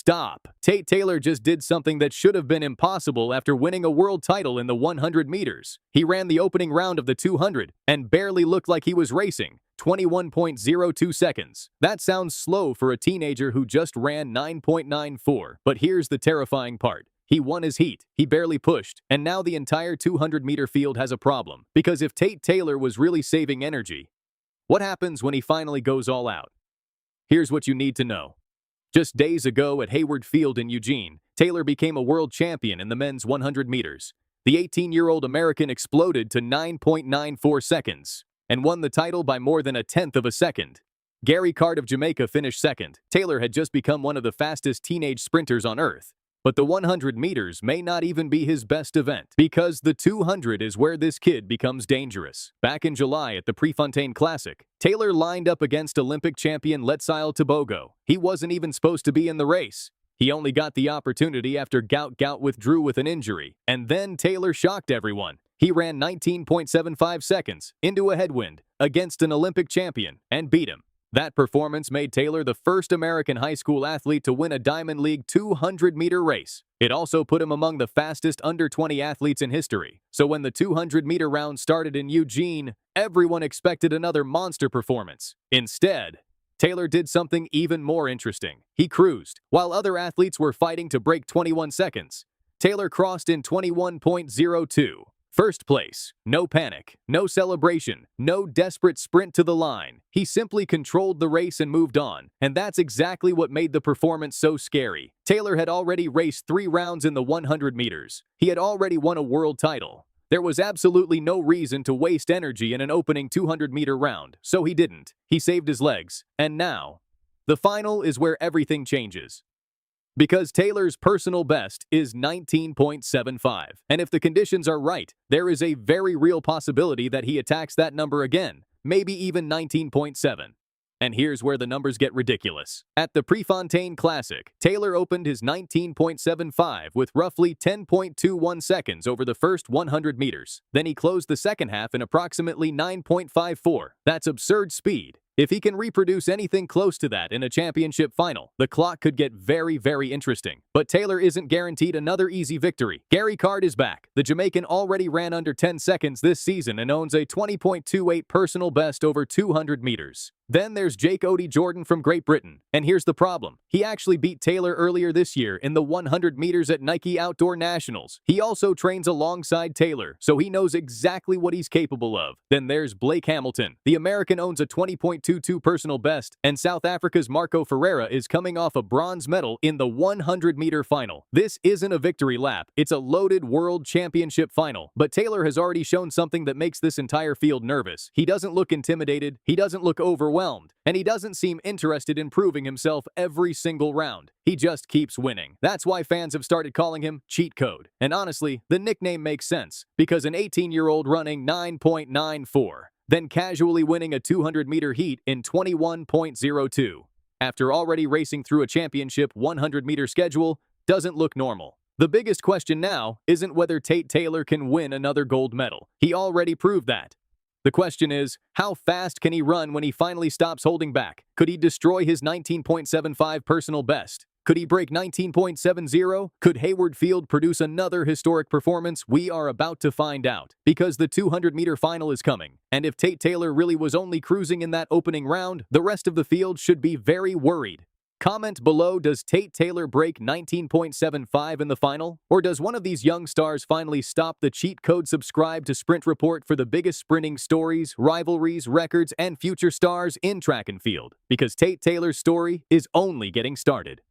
Stop! Tate Taylor just did something that should have been impossible after winning a world title in the 100 meters. He ran the opening round of the 200 and barely looked like he was racing. 21.02 seconds. That sounds slow for a teenager who just ran 9.94. But here's the terrifying part. He won his heat, he barely pushed, and now the entire 200-meter field has a problem. Because if Tate Taylor was really saving energy, what happens when he finally goes all out? Here's what you need to know. Just days ago at Hayward Field in Eugene, Taylor became a world champion in the men's 100 meters. The 18-year-old American exploded to 9.94 seconds and won the title by more than a tenth of a second. Gary Card of Jamaica finished second. Taylor had just become one of the fastest teenage sprinters on earth. But the 100 meters may not even be his best event, because the 200 is where this kid becomes dangerous. Back in July at the Prefontaine Classic, Taylor lined up against Olympic champion Letsile Tebogo. He wasn't even supposed to be in the race. He only got the opportunity after Gout Gout withdrew with an injury. And then Taylor shocked everyone. He ran 19.75 seconds into a headwind against an Olympic champion and beat him. That performance made Taylor the first American high school athlete to win a Diamond League 200-meter race. It also put him among the fastest under-20 athletes in history. So when the 200-meter round started in Eugene, everyone expected another monster performance. Instead, Taylor did something even more interesting. He cruised. While other athletes were fighting to break 21 seconds, Taylor crossed in 21.02. First place. No panic, no celebration, no desperate sprint to the line. He simply controlled the race and moved on, and that's exactly what made the performance so scary. Taylor had already raced 3 rounds in the 100 meters. He had already won a world title. There was absolutely no reason to waste energy in an opening 200-meter round, so he didn't. He saved his legs. And now, the final is where everything changes. Because Taylor's personal best is 19.75. And if the conditions are right, there is a very real possibility that he attacks that number again, maybe even 19.7. And here's where the numbers get ridiculous. At the Prefontaine Classic, Taylor opened his 19.75 with roughly 10.21 seconds over the first 100 meters. Then he closed the second half in approximately 9.54. That's absurd speed. If he can reproduce anything close to that in a championship final, the clock could get very, very interesting. But Taylor isn't guaranteed another easy victory. Gary Card is back. The Jamaican already ran under 10 seconds this season and owns a 20.28 personal best over 200 meters. Then there's Jake Jordan from Great Britain. And here's the problem. He actually beat Taylor earlier this year in the 100 meters at Nike Outdoor Nationals. He also trains alongside Taylor, so he knows exactly what he's capable of. Then there's Blake Hamilton. The American owns a 20.22 personal best, and South Africa's Marco Ferreira is coming off a bronze medal in the 100-meter final. This isn't a victory lap. It's a loaded world championship final. But Taylor has already shown something that makes this entire field nervous. He doesn't look intimidated. He doesn't look overwhelmed. And he doesn't seem interested in proving himself every single round. He just keeps winning. That's why fans have started calling him Cheat Code. And honestly, the nickname makes sense, because an 18-year-old running 9.94, then casually winning a 200-meter heat in 21.02, after already racing through a championship 100-meter schedule, doesn't look normal. The biggest question now isn't whether Tate Taylor can win another gold medal. He already proved that. The question is, how fast can he run when he finally stops holding back? Could he destroy his 19.75 personal best? Could he break 19.70? Could Hayward Field produce another historic performance? We are about to find out, because the 200-meter final is coming. And if Tate Taylor really was only cruising in that opening round, the rest of the field should be very worried. Comment below, does Tate Taylor break 19.75 in the final? Or does one of these young stars finally stop the cheat code? Subscribe to Sprint Report for the biggest sprinting stories, rivalries, records, and future stars in track and field. Because Tate Taylor's story is only getting started.